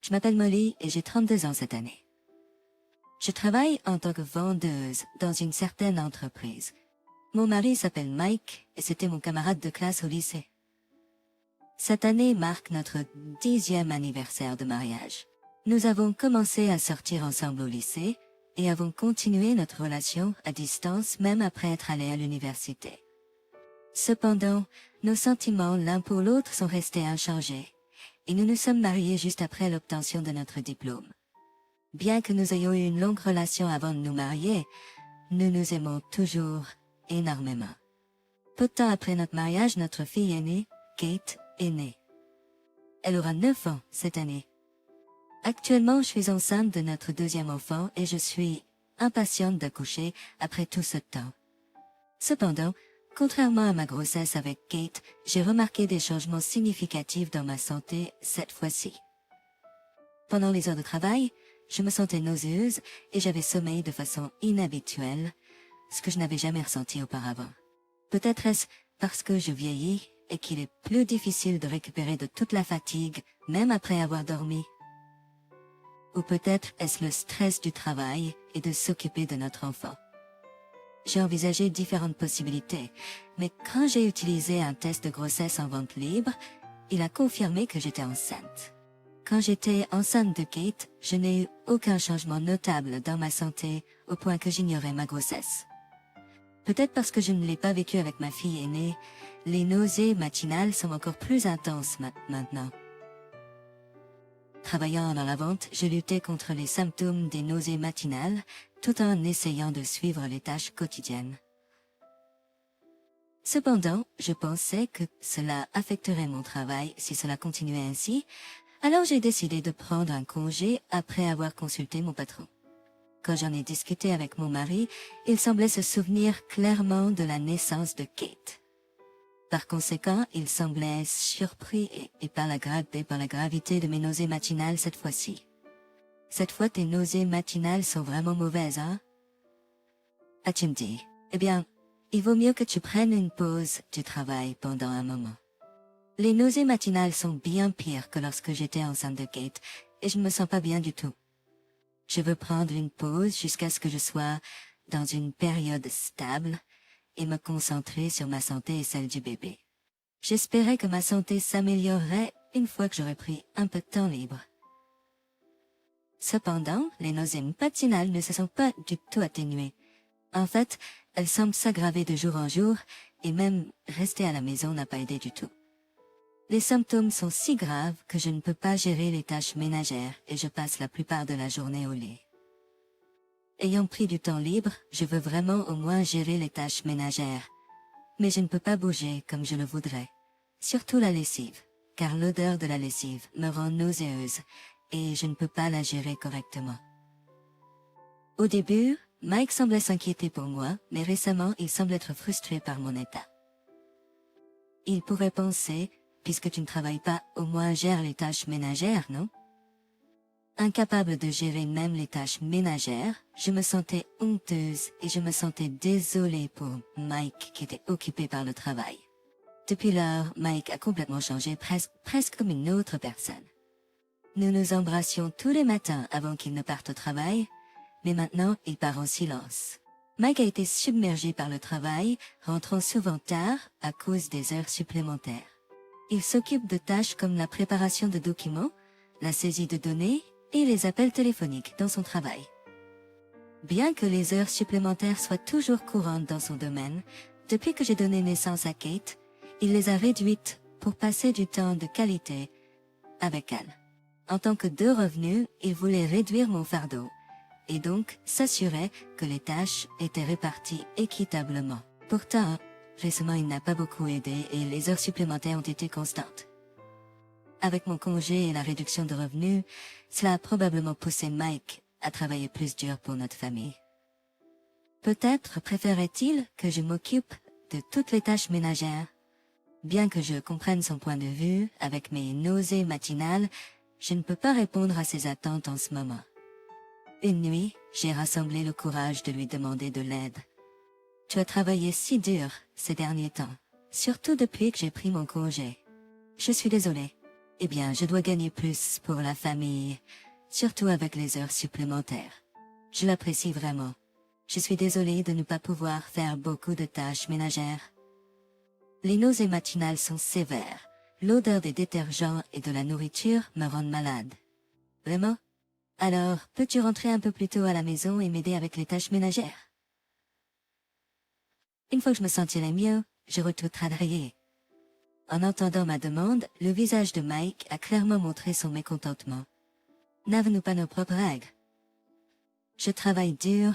Je m'appelle Molly et j'ai 32 ans cette année. Je travaille en tant que vendeuse dans une certaine entreprise. Mon mari s'appelle Mike et c'était mon camarade de classe au lycée. Cette année marque notre 10e anniversaire de mariage. Nous avons commencé à sortir ensemble au lycée et avons continué notre relation à distance même après être allés à l'université. Cependant, nos sentiments l'un pour l'autre sont restés inchangés et nous nous sommes mariés juste après l'obtention de notre diplôme. Bien que nous ayons eu une longue relation avant de nous marier, nous nous aimons toujours énormément. Peu de temps après notre mariage, notre fille aînée, Kate, est née. Elle aura 9 ans cette année. Actuellement, je suis enceinte de notre 2e enfant et je suis impatiente d'accoucher après tout ce temps. Cependant, contrairement à ma grossesse avec Kate, j'ai remarqué des changements significatifs dans ma santé cette fois-ci. Pendant les heures de travail, je me sentais nauséeuse et j'avais sommeil de façon inhabituelle, ce que je n'avais jamais ressenti auparavant. Peut-être est-ce parce que je vieillis et qu'il est plus difficile de récupérer de toute la fatigue, même après avoir dormi. Ou peut-être est-ce le stress du travail et de s'occuper de notre enfant. J'ai envisagé différentes possibilités, mais quand j'ai utilisé un test de grossesse en vente libre, il a confirmé que j'étais enceinte. Quand j'étais enceinte de Kate, je n'ai eu aucun changement notable dans ma santé au point que j'ignorais ma grossesse. Peut-être parce que je ne l'ai pas vécu avec ma fille aînée, les nausées matinales sont encore plus intenses maintenant. Travaillant dans la vente, je luttais contre les symptômes des nausées matinales tout en essayant de suivre les tâches quotidiennes. Cependant, je pensais que cela affecterait mon travail si cela continuait ainsi, alors j'ai décidé de prendre un congé après avoir consulté mon patron. Quand j'en ai discuté avec mon mari, il semblait se souvenir clairement de la naissance de Kate. Par conséquent, il semblait surpris et par la gravité de mes nausées matinales cette fois-ci. Cette fois, tes nausées matinales sont vraiment mauvaises, hein? As-tu me dit? Eh bien, il vaut mieux que tu prennes une pause du travail pendant un moment. Les nausées matinales sont bien pires que lorsque j'étais enceinte de Kate, et je ne me sens pas bien du tout. Je veux prendre une pause jusqu'à ce que je sois dans une période stable et me concentrer sur ma santé et celle du bébé. J'espérais que ma santé s'améliorerait une fois que j'aurais pris un peu de temps libre. Cependant, les nausées matinales ne se sont pas du tout atténuées. En fait, elles semblent s'aggraver de jour en jour et même rester à la maison n'a pas aidé du tout. Les symptômes sont si graves que je ne peux pas gérer les tâches ménagères et je passe la plupart de la journée au lit. Ayant pris du temps libre, je veux vraiment au moins gérer les tâches ménagères. Mais je ne peux pas bouger comme je le voudrais. Surtout la lessive, car l'odeur de la lessive me rend nauséeuse et je ne peux pas la gérer correctement. Au début, Mike semblait s'inquiéter pour moi, mais récemment il semble être frustré par mon état. Il pourrait penser, puisque tu ne travailles pas, au moins gère les tâches ménagères, non? Incapable de gérer même les tâches ménagères, je me sentais honteuse et je me sentais désolée pour Mike qui était occupé par le travail. Depuis lors, Mike a complètement changé, presque comme une autre personne. Nous nous embrassions tous les matins avant qu'il ne parte au travail, mais maintenant il part en silence. Mike a été submergé par le travail, rentrant souvent tard à cause des heures supplémentaires. Il s'occupe de tâches comme la préparation de documents, la saisie de données et les appels téléphoniques dans son travail. Bien que les heures supplémentaires soient toujours courantes dans son domaine, depuis que j'ai donné naissance à Kate, il les a réduites pour passer du temps de qualité avec elle. En tant que 2 revenus, il voulait réduire mon fardeau et donc s'assurer que les tâches étaient réparties équitablement. Pourtant, récemment il n'a pas beaucoup aidé et les heures supplémentaires ont été constantes. Avec mon congé et la réduction de revenus, cela a probablement poussé Mike à travailler plus dur pour notre famille. Peut-être préférait-il que je m'occupe de toutes les tâches ménagères. Bien que je comprenne son point de vue, avec mes nausées matinales, je ne peux pas répondre à ses attentes en ce moment. Une nuit, j'ai rassemblé le courage de lui demander de l'aide. Tu as travaillé si dur ces derniers temps, surtout depuis que j'ai pris mon congé. Je suis désolée. Eh bien, je dois gagner plus pour la famille, surtout avec les heures supplémentaires. Je l'apprécie vraiment. Je suis désolée de ne pas pouvoir faire beaucoup de tâches ménagères. Les nausées matinales sont sévères. L'odeur des détergents et de la nourriture me rendent malade. Vraiment? Alors, peux-tu rentrer un peu plus tôt à la maison et m'aider avec les tâches ménagères? Une fois que je me sentirai mieux, je retourne travailler. En entendant ma demande, le visage de Mike a clairement montré son mécontentement. N'avons-nous pas nos propres règles? Je travaille dur,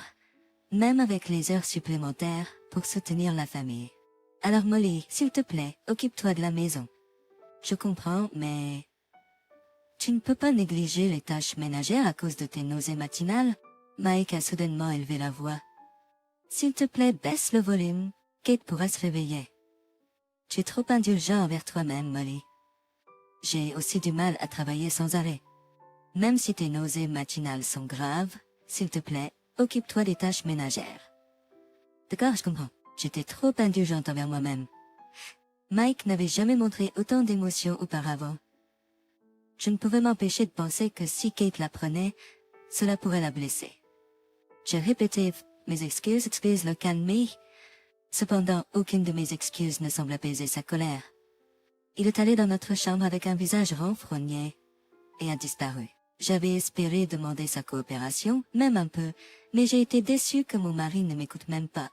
même avec les heures supplémentaires, pour soutenir la famille. Alors Molly, s'il te plaît, occupe-toi de la maison. Je comprends, mais... Tu ne peux pas négliger les tâches ménagères à cause de tes nausées matinales? Mike a soudainement élevé la voix. S'il te plaît, baisse le volume. Kate pourra se réveiller. Tu es trop indulgent envers toi-même, Molly. J'ai aussi du mal à travailler sans arrêt. Même si tes nausées matinales sont graves, s'il te plaît, occupe-toi des tâches ménagères. D'accord, je comprends. J'étais trop indulgente envers moi-même. Mike n'avait jamais montré autant d'émotions auparavant. Je ne pouvais m'empêcher de penser que si Kate l'apprenait, cela pourrait la blesser. J'ai répété mes excuses le calmer. Cependant, aucune de mes excuses ne semble apaiser sa colère. Il est allé dans notre chambre avec un visage renfrogné et a disparu. J'avais espéré demander sa coopération, même un peu, mais j'ai été déçue que mon mari ne m'écoute même pas.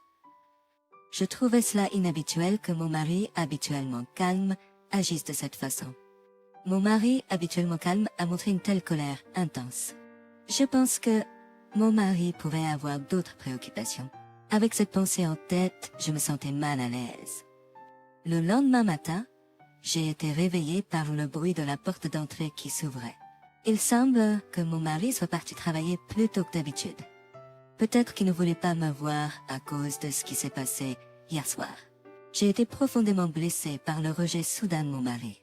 Je trouvais cela inhabituel que mon mari, habituellement calme, agisse de cette façon. Mon mari, habituellement calme, a montré une telle colère intense. Je pense que mon mari pourrait avoir d'autres préoccupations. Avec cette pensée en tête, je me sentais mal à l'aise. Le lendemain matin, j'ai été réveillée par le bruit de la porte d'entrée qui s'ouvrait. Il semble que mon mari soit parti travailler plus tôt que d'habitude. Peut-être qu'il ne voulait pas me voir à cause de ce qui s'est passé hier soir. J'ai été profondément blessée par le rejet soudain de mon mari.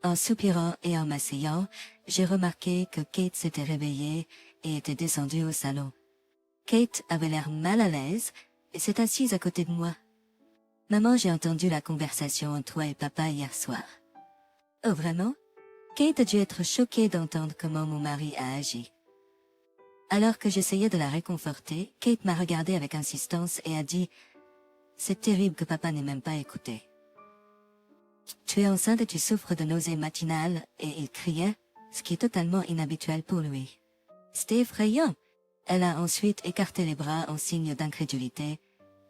En soupirant et en m'asseyant, j'ai remarqué que Kate s'était réveillée et était descendue au salon. Kate avait l'air mal à l'aise et s'est assise à côté de moi. Maman, j'ai entendu la conversation entre toi et papa hier soir. Oh vraiment? Kate a dû être choquée d'entendre comment mon mari a agi. Alors que j'essayais de la réconforter, Kate m'a regardée avec insistance et a dit « C'est terrible que papa n'ait même pas écouté. » Tu es enceinte et tu souffres de nausées matinales, et il criait, ce qui est totalement inhabituel pour lui. C'était effrayant. Elle a ensuite écarté les bras en signe d'incrédulité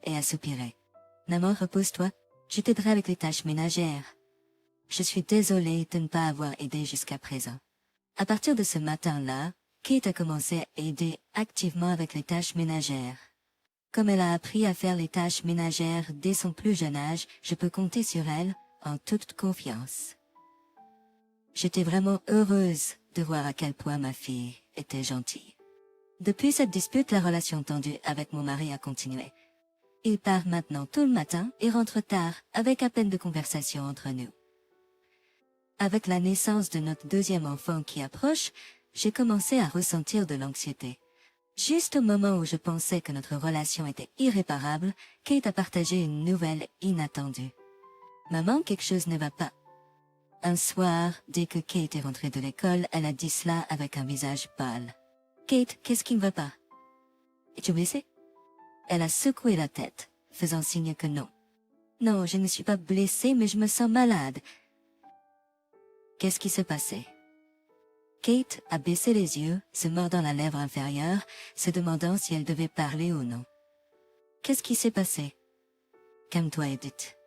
et a soupiré. Maman, repose-toi, je t'aiderai avec les tâches ménagères. Je suis désolée de ne pas avoir aidé jusqu'à présent. À partir de ce matin-là, Kate a commencé à aider activement avec les tâches ménagères. Comme elle a appris à faire les tâches ménagères dès son plus jeune âge, je peux compter sur elle en toute confiance. J'étais vraiment heureuse de voir à quel point ma fille était gentille. Depuis cette dispute, la relation tendue avec mon mari a continué. Il part maintenant tout le matin et rentre tard, avec à peine de conversation entre nous. Avec la naissance de notre deuxième enfant qui approche, j'ai commencé à ressentir de l'anxiété. Juste au moment où je pensais que notre relation était irréparable, Kate a partagé une nouvelle inattendue. Maman, quelque chose ne va pas. Un soir, dès que Kate est rentrée de l'école, elle a dit cela avec un visage pâle. Kate, qu'est-ce qui ne va pas? Es-tu blessée? Elle a secoué la tête, faisant signe que non. Non, je ne suis pas blessée, mais je me sens malade. Qu'est-ce qui s'est passé? Kate a baissé les yeux, se mordant la lèvre inférieure, se demandant si elle devait parler ou non. Qu'est-ce qui s'est passé? Calme-toi, Edith.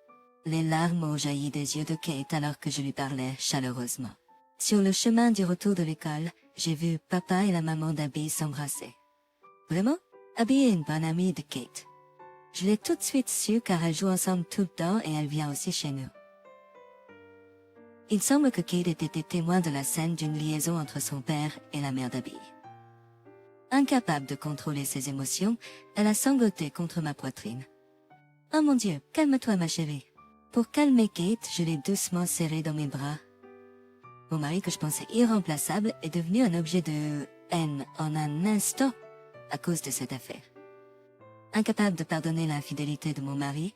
Les larmes ont jailli des yeux de Kate alors que je lui parlais chaleureusement. Sur le chemin du retour de l'école, j'ai vu papa et la maman d'Abby s'embrasser. Vraiment? Abby est une bonne amie de Kate. Je l'ai tout de suite su car elles jouent ensemble tout le temps et elle vient aussi chez nous. Il semble que Kate ait été témoin de la scène d'une liaison entre son père et la mère d'Abby. Incapable de contrôler ses émotions, elle a sangloté contre ma poitrine. « Oh mon Dieu, calme-toi ma chérie. » Pour calmer Kate, je l'ai doucement serrée dans mes bras. Mon mari, que je pensais irremplaçable, est devenu un objet de haine en un instant à cause de cette affaire. Incapable de pardonner l'infidélité de mon mari,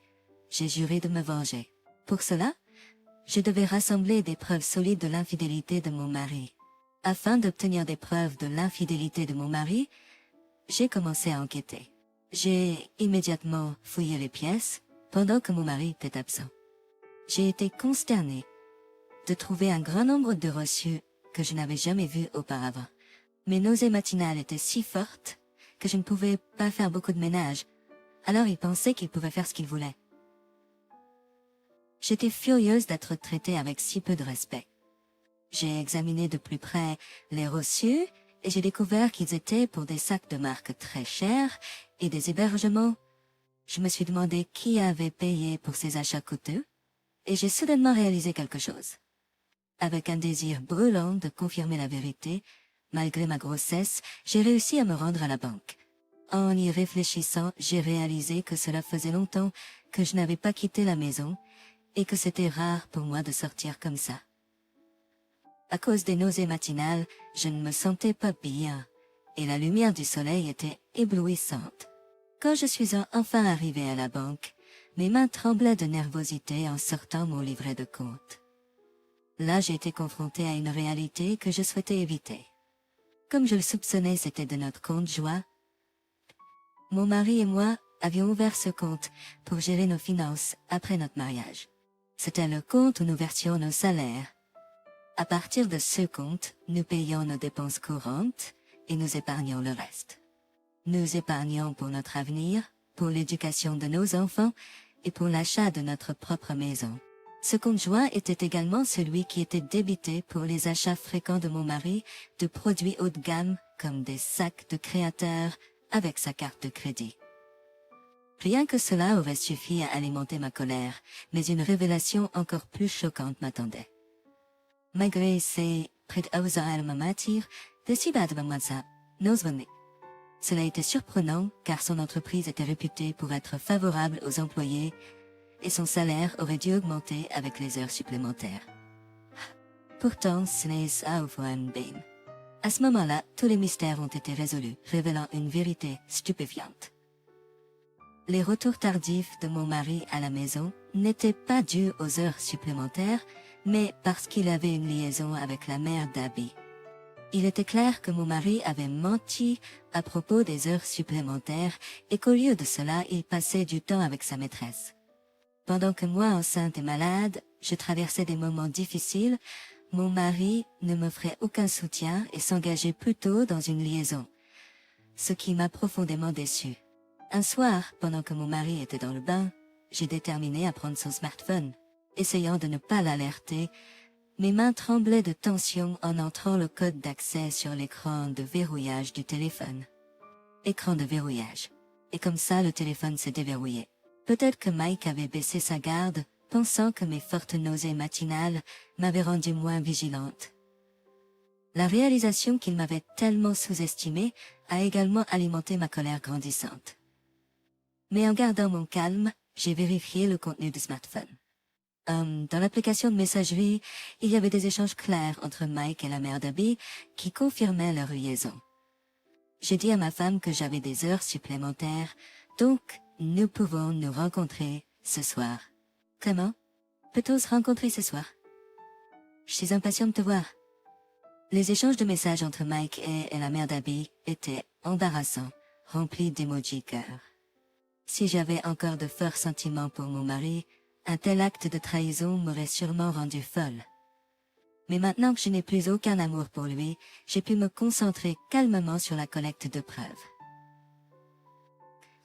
j'ai juré de me venger. Pour cela, Je devais rassembler des preuves solides de l'infidélité de mon mari. Afin d'obtenir des preuves de l'infidélité de mon mari, j'ai commencé à enquêter. J'ai immédiatement fouillé les pièces pendant que mon mari était absent. J'ai été consternée de trouver un grand nombre de reçus que je n'avais jamais vus auparavant. Mes nausées matinales étaient si fortes que je ne pouvais pas faire beaucoup de ménage, alors il pensait qu'il pouvait faire ce qu'il voulait. J'étais furieuse d'être traitée avec si peu de respect. J'ai examiné de plus près les reçus et j'ai découvert qu'ils étaient pour des sacs de marque très chers et des hébergements. Je me suis demandé qui avait payé pour ces achats coûteux et j'ai soudainement réalisé quelque chose. Avec un désir brûlant de confirmer la vérité, malgré ma grossesse, j'ai réussi à me rendre à la banque. En y réfléchissant, j'ai réalisé que cela faisait longtemps que je n'avais pas quitté la maison et que c'était rare pour moi de sortir comme ça. À cause des nausées matinales, je ne me sentais pas bien, et la lumière du soleil était éblouissante. Quand je suis enfin arrivée à la banque, mes mains tremblaient de nervosité en sortant mon livret de compte. Là, j'ai été confrontée à une réalité que je souhaitais éviter. Comme je le soupçonnais, c'était de notre compte joie. Mon mari et moi avions ouvert ce compte pour gérer nos finances après notre mariage. C'était le compte où nous versions nos salaires. À partir de ce compte, nous payions nos dépenses courantes et nous épargnions le reste. Nous épargnions pour notre avenir, pour l'éducation de nos enfants et pour l'achat de notre propre maison. Ce compte joint était également celui qui était débité pour les achats fréquents de mon mari de produits haut de gamme comme des sacs de créateurs avec sa carte de crédit. Rien que cela aurait suffi à alimenter ma colère, mais une révélation encore plus choquante m'attendait. Malgré ses cela était surprenant car son entreprise était réputée pour être favorable aux employés et son salaire aurait dû augmenter avec les heures supplémentaires. Pourtant, ce n'est ça au fond. À ce moment-là, tous les mystères ont été résolus, révélant une vérité stupéfiante. Les retours tardifs de mon mari à la maison n'étaient pas dus aux heures supplémentaires, mais parce qu'il avait une liaison avec la mère d'Abby. Il était clair que mon mari avait menti à propos des heures supplémentaires et qu'au lieu de cela, il passait du temps avec sa maîtresse. Pendant que moi, enceinte et malade, je traversais des moments difficiles, mon mari ne m'offrait aucun soutien et s'engageait plutôt dans une liaison, ce qui m'a profondément déçue. Un soir, pendant que mon mari était dans le bain, j'ai déterminé à prendre son smartphone. Essayant de ne pas l'alerter, mes mains tremblaient de tension en entrant le code d'accès sur l'écran de verrouillage du téléphone. Écran de verrouillage. Et comme ça, le téléphone s'est déverrouillé. Peut-être que Mike avait baissé sa garde, pensant que mes fortes nausées matinales m'avaient rendue moins vigilante. La réalisation qu'il m'avait tellement sous-estimée a également alimenté ma colère grandissante. Mais en gardant mon calme, j'ai vérifié le contenu du smartphone. Dans l'application de messagerie, il y avait des échanges clairs entre Mike et la mère d'Abby qui confirmaient leur liaison. J'ai dit à ma femme que j'avais des heures supplémentaires, donc nous pouvons nous rencontrer ce soir. Comment? Peut-on se rencontrer ce soir? Je suis impatiente de te voir. Les échanges de messages entre Mike et la mère d'Abby étaient embarrassants, remplis d'emojis cœur. Si j'avais encore de forts sentiments pour mon mari, un tel acte de trahison m'aurait sûrement rendue folle. Mais maintenant que je n'ai plus aucun amour pour lui, j'ai pu me concentrer calmement sur la collecte de preuves.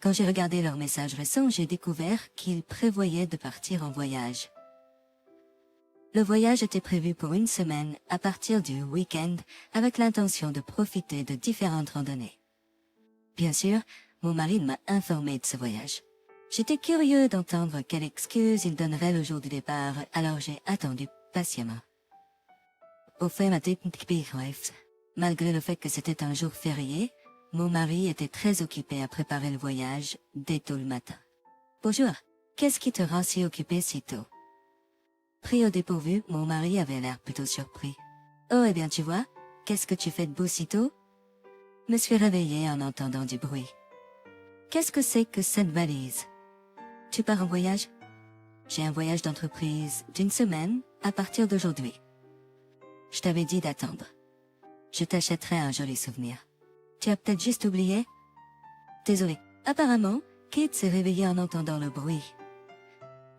Quand j'ai regardé leurs messages récents, j'ai découvert qu'ils prévoyaient de partir en voyage. Le voyage était prévu pour une semaine à partir du week-end avec l'intention de profiter de différentes randonnées. Bien sûr, mon mari m'a informé de ce voyage. J'étais curieux d'entendre quelle excuse il donnerait le jour du départ, alors j'ai attendu patiemment. Au fait, malgré le fait que c'était un jour férié, mon mari était très occupé à préparer le voyage dès tôt le matin. Bonjour, qu'est-ce qui te rend si occupé si tôt? Pris au dépourvu, mon mari avait l'air plutôt surpris. Oh, eh bien tu vois, qu'est-ce que tu fais de beau si tôt? Me suis réveillée en entendant du bruit. Qu'est-ce que c'est que cette valise? Tu pars en voyage? J'ai un voyage d'entreprise d'une semaine À partir d'aujourd'hui. Je t'avais dit d'attendre. Je t'achèterai un joli souvenir. Tu as peut-être juste oublié? Désolé. Apparemment, Kate s'est réveillée en entendant le bruit.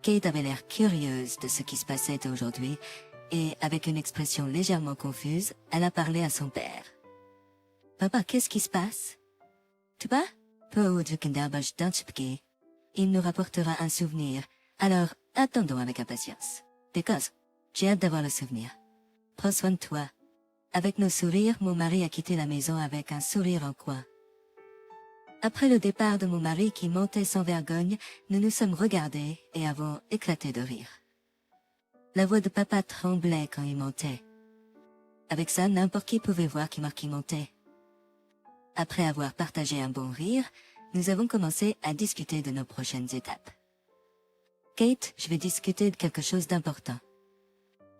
Kate avait l'air curieuse de ce qui se passait aujourd'hui, et avec une expression légèrement confuse, elle a parlé à son père. Papa, qu'est-ce qui se passe? Tu vas? Il nous rapportera un souvenir, alors attendons avec impatience. Because, j'ai hâte d'avoir le souvenir. Prends soin de toi. Avec nos sourires, mon mari a quitté la maison avec un sourire en coin. Après le départ de mon mari qui montait sans vergogne, nous nous sommes regardés et avons éclaté de rire. La voix de papa tremblait quand il montait. Avec ça, n'importe qui pouvait voir qui montait. Après avoir partagé un bon rire, nous avons commencé à discuter de nos prochaines étapes. Kate, je vais discuter de quelque chose d'important.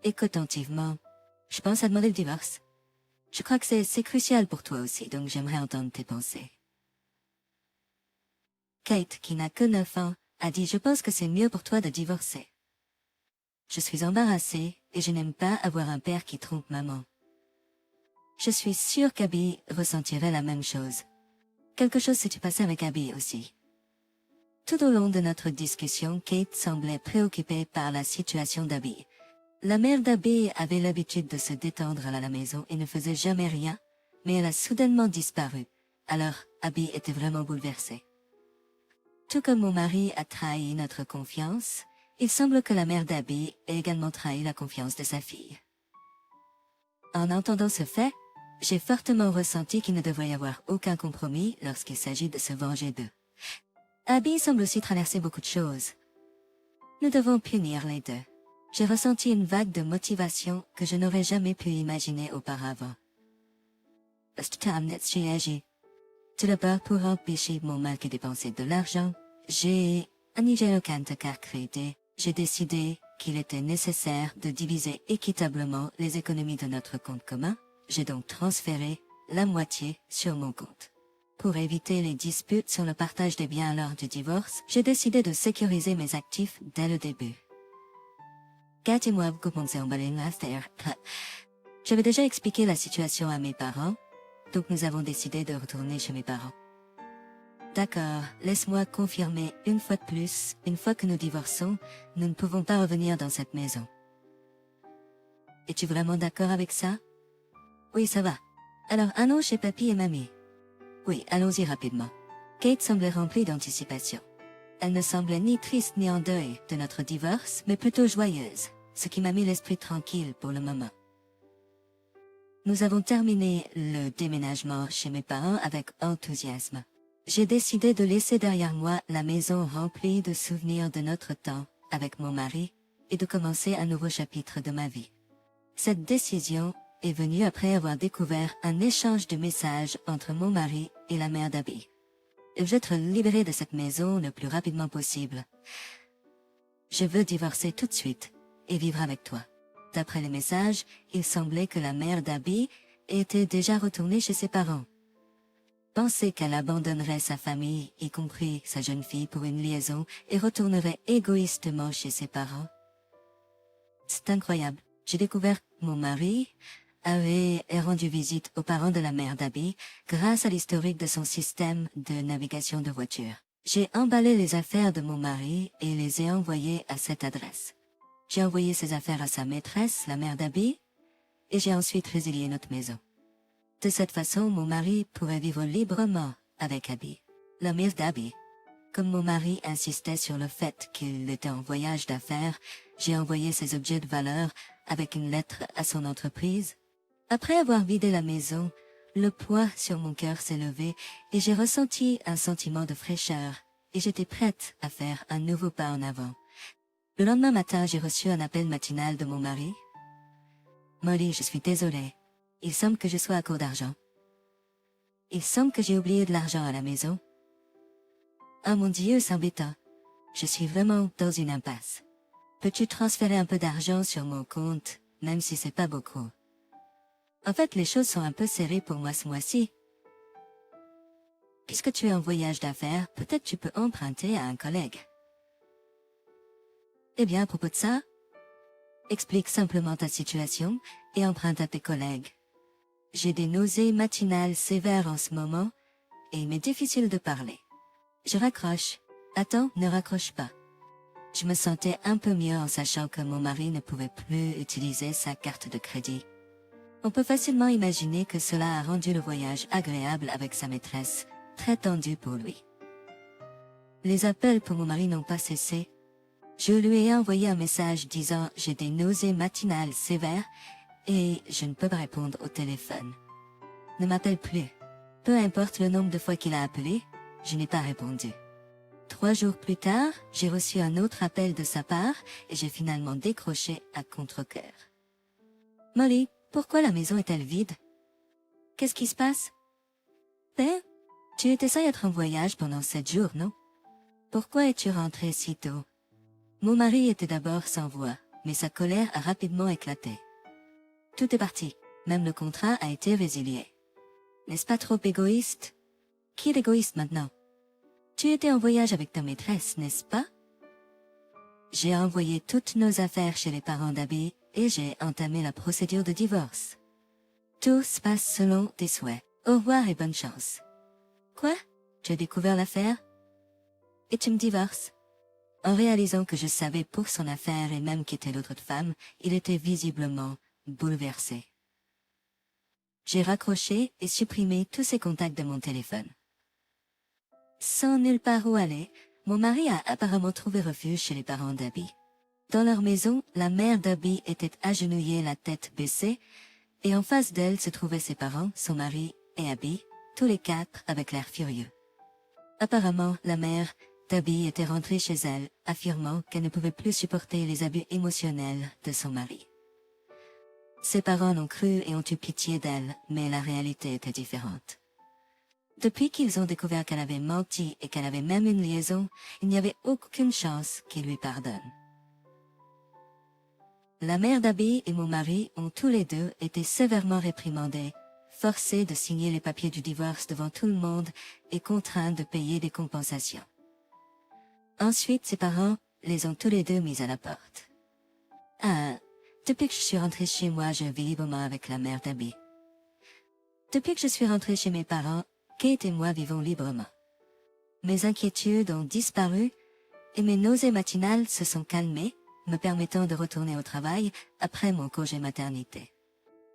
Écoute attentivement. Je pense à demander le divorce. Je crois que c'est crucial pour toi aussi, donc j'aimerais entendre tes pensées. Kate, qui n'a que 9 ans, a dit « Je pense que c'est mieux pour toi de divorcer. » Je suis embarrassée et je n'aime pas avoir un père qui trompe maman. Je suis sûre qu'Abby ressentirait la même chose. Quelque chose s'est passé avec Abby aussi. Tout au long de notre discussion, Kate semblait préoccupée par la situation d'Abby. La mère d'Abby avait l'habitude de se détendre à la maison et ne faisait jamais rien, mais elle a soudainement disparu. Alors, Abby était vraiment bouleversée. Tout comme mon mari a trahi notre confiance, il semble que la mère d'Abby ait également trahi la confiance de sa fille. En entendant ce fait, j'ai fortement ressenti qu'il ne devrait y avoir aucun compromis lorsqu'il s'agit de se venger d'eux. Abby semble aussi traverser beaucoup de choses. Nous devons punir les deux. J'ai ressenti une vague de motivation que je n'aurais jamais pu imaginer auparavant. Tout d'abord, pour empêcher mon mari de dépenser de l'argent, j'ai décidé qu'il était nécessaire de diviser équitablement les économies de notre compte commun. J'ai donc transféré la moitié sur mon compte. Pour éviter les disputes sur le partage des biens lors du divorce, j'ai décidé de sécuriser mes actifs dès le début. J'avais déjà expliqué la situation à mes parents, donc nous avons décidé de retourner chez mes parents. D'accord, laisse-moi confirmer une fois de plus, une fois que nous divorçons, nous ne pouvons pas revenir dans cette maison. Es-tu vraiment d'accord avec ça? Oui, ça va. Alors, allons chez papy et mamie. Oui, allons-y rapidement. Kate semblait remplie d'anticipation. Elle ne semblait ni triste ni en deuil de notre divorce, mais plutôt joyeuse, ce qui m'a mis l'esprit tranquille pour le moment. Nous avons terminé le déménagement chez mes parents avec enthousiasme. J'ai décidé de laisser derrière moi la maison remplie de souvenirs de notre temps avec mon mari et de commencer un nouveau chapitre de ma vie. Cette décision est venue après avoir découvert un échange de messages entre mon mari et la mère d'Abby. Je veux être libérée de cette maison le plus rapidement possible. Je veux divorcer tout de suite et vivre avec toi. D'après les messages, il semblait que la mère d'Abby était déjà retournée chez ses parents. Penser qu'elle abandonnerait sa famille, y compris sa jeune fille, pour une liaison et retournerait égoïstement chez ses parents. C'est incroyable. J'ai découvert que mon mari avait rendu visite aux parents de la mère d'Abby grâce à l'historique de son système de navigation de voiture. J'ai emballé les affaires de mon mari et les ai envoyées à cette adresse. J'ai envoyé ses affaires à sa maîtresse, la mère d'Abby, et j'ai ensuite résilié notre maison. De cette façon, mon mari pourrait vivre librement avec Abby, la mère d'Abby. Comme mon mari insistait sur le fait qu'il était en voyage d'affaires, j'ai envoyé ses objets de valeur avec une lettre à son entreprise. Après avoir vidé la maison, le poids sur mon cœur s'est levé et j'ai ressenti un sentiment de fraîcheur et j'étais prête à faire un nouveau pas en avant. Le lendemain matin, j'ai reçu un appel matinal de mon mari. « Molly, je suis désolée. Il semble que je sois à court d'argent. Il semble que j'ai oublié de l'argent à la maison. Ah mon Dieu, c'est embêtant. Je suis vraiment dans une impasse. Peux-tu transférer un peu d'argent sur mon compte, même si c'est pas beaucoup? En fait, les choses sont un peu serrées pour moi ce mois-ci. Puisque tu es en voyage d'affaires, peut-être tu peux emprunter à un collègue. Eh bien, à propos de ça, Explique simplement ta situation et emprunte à tes collègues. J'ai des nausées matinales sévères en ce moment et il m'est difficile de parler. Je raccroche. Attends, ne raccroche pas. Je me sentais un peu mieux en sachant que mon mari ne pouvait plus utiliser sa carte de crédit. On peut facilement imaginer que cela a rendu le voyage agréable avec sa maîtresse, très tendu pour lui. Les appels pour mon mari n'ont pas cessé. Je lui ai envoyé un message disant « J'ai des nausées matinales sévères et je ne peux pas répondre au téléphone. Ne m'appelle plus. » Peu importe le nombre de fois qu'il a appelé, je n'ai pas répondu. 3 jours plus tard, j'ai reçu un autre appel de sa part et j'ai finalement décroché à contre-cœur. « Molly, pourquoi la maison est-elle vide? Qu'est-ce qui se passe? Ben, tu étais censée être en voyage pendant 7 jours, non? Pourquoi es-tu rentrée si tôt? » Mon mari était d'abord sans voix, mais sa colère a rapidement éclaté. Tout est parti, même le contrat a été résilié. N'est-ce pas trop égoïste? Qui est égoïste maintenant? Tu étais en voyage avec ta maîtresse, n'est-ce pas? J'ai envoyé toutes nos affaires chez les parents d'Abby et j'ai entamé la procédure de divorce. Tout se passe selon tes souhaits. Au revoir et bonne chance. Quoi? Tu as découvert l'affaire? Et tu me divorces? En réalisant que je savais pour son affaire et même qu'était l'autre femme, il était visiblement bouleversé. J'ai raccroché et supprimé tous ses contacts de mon téléphone. Sans nulle part où aller, mon mari a apparemment trouvé refuge chez les parents d'Abby. Dans leur maison, la mère d'Abby était agenouillée, la tête baissée, et en face d'elle se trouvaient ses parents, son mari et Abby, tous les 4 avec l'air furieux. Apparemment, la mère d'Abby était rentrée chez elle, affirmant qu'elle ne pouvait plus supporter les abus émotionnels de son mari. Ses parents l'ont cru et ont eu pitié d'elle, mais la réalité était différente. Depuis qu'ils ont découvert qu'elle avait menti et qu'elle avait même une liaison, il n'y avait aucune chance qu'ils lui pardonnent. La mère d'Abby et mon mari ont tous les deux été sévèrement réprimandés, forcés de signer les papiers du divorce devant tout le monde et contraints de payer des compensations. Ensuite, ses parents les ont tous les deux mis à la porte. Depuis que je suis rentrée chez moi, je vis librement avec la mère d'Abby. Depuis que je suis rentrée chez mes parents, Kate et moi vivons librement. Mes inquiétudes ont disparu et mes nausées matinales se sont calmées, me permettant de retourner au travail après mon congé maternité.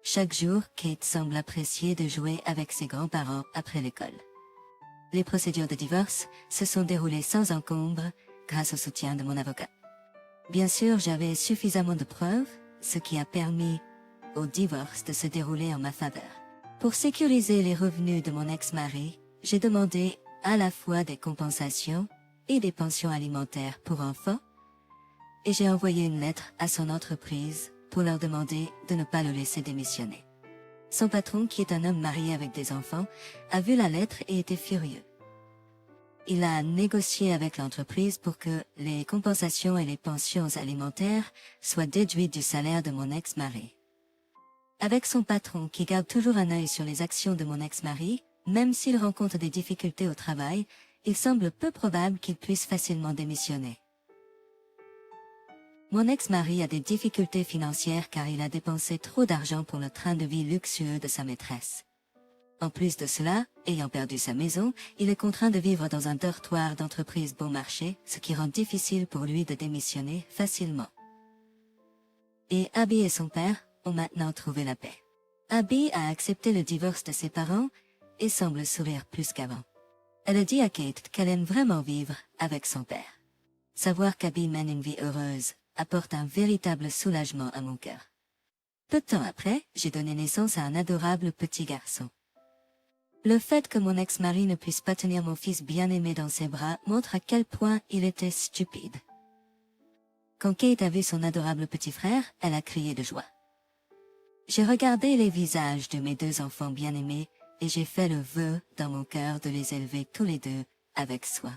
Chaque jour, Kate semble apprécier de jouer avec ses grands-parents après l'école. Les procédures de divorce se sont déroulées sans encombre grâce au soutien de mon avocat. Bien sûr, j'avais suffisamment de preuves, ce qui a permis au divorce de se dérouler en ma faveur. Pour sécuriser les revenus de mon ex-mari, j'ai demandé à la fois des compensations et des pensions alimentaires pour enfants, et j'ai envoyé une lettre à son entreprise pour leur demander de ne pas le laisser démissionner. Son patron, qui est un homme marié avec des enfants, a vu la lettre et était furieux. Il a négocié avec l'entreprise pour que les compensations et les pensions alimentaires soient déduites du salaire de mon ex-mari. Avec son patron qui garde toujours un œil sur les actions de mon ex-mari, même s'il rencontre des difficultés au travail, il semble peu probable qu'il puisse facilement démissionner. Mon ex-mari a des difficultés financières car il a dépensé trop d'argent pour le train de vie luxueux de sa maîtresse. En plus de cela, ayant perdu sa maison, il est contraint de vivre dans un dortoir d'entreprise bon marché, ce qui rend difficile pour lui de démissionner facilement. Et Abby et son père ont maintenant trouvé la paix. Abby a accepté le divorce de ses parents et semble sourire plus qu'avant. Elle a dit à Kate qu'elle aime vraiment vivre avec son père. Savoir qu'Abby mène une vie heureuse apporte un véritable soulagement à mon cœur. Peu de temps après, j'ai donné naissance à un adorable petit garçon. Le fait que mon ex-mari ne puisse pas tenir mon fils bien-aimé dans ses bras montre à quel point il était stupide. Quand Kate a vu son adorable petit frère, elle a crié de joie. J'ai regardé les visages de mes 2 enfants bien-aimés et j'ai fait le vœu dans mon cœur de les élever tous les 2 avec soin.